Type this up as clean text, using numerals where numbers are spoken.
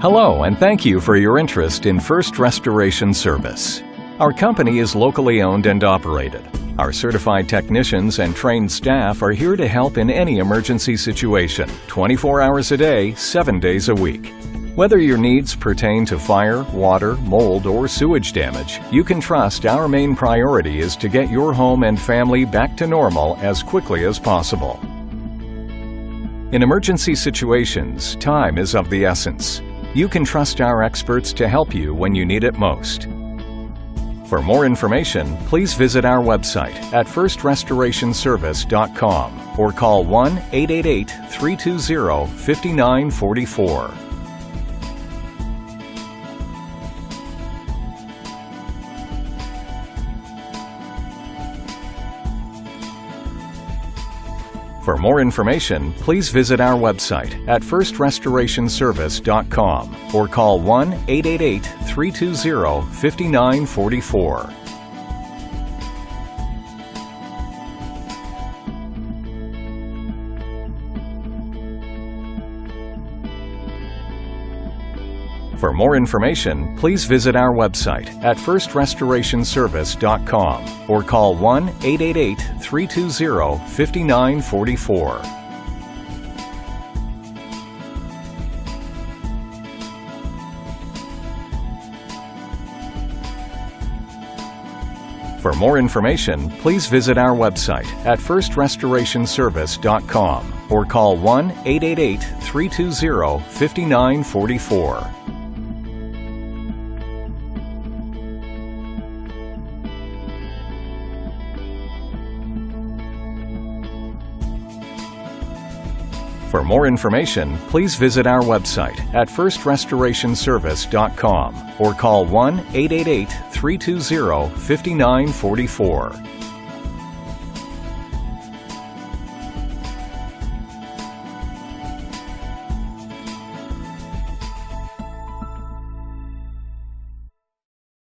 Hello, and thank you for your interest in First Restoration Service. Our company is locally owned and operated. Our certified technicians and trained staff are here to help in any emergency situation, 24 hours a day, 7 days a week. Whether your needs pertain to fire, water, mold, or sewage damage, you can trust our main priority is to get your home and family back to normal as quickly as possible. In emergency situations, time is of the essence. You can trust our experts to help you when you need it most. For more information, please visit our website at firstrestorationservice.com or call 1-888-320-5944. For more information, please visit our website at firstrestorationservice.com or call 1-888-320-5944. For more information, please visit our website at firstrestorationservice.com or call 1-888-320-5944. For more information, please visit our website at firstrestorationservice.com or call 1-888-320-5944. For more information, please visit our website at firstrestorationservice.com or call 1-888-320-5944.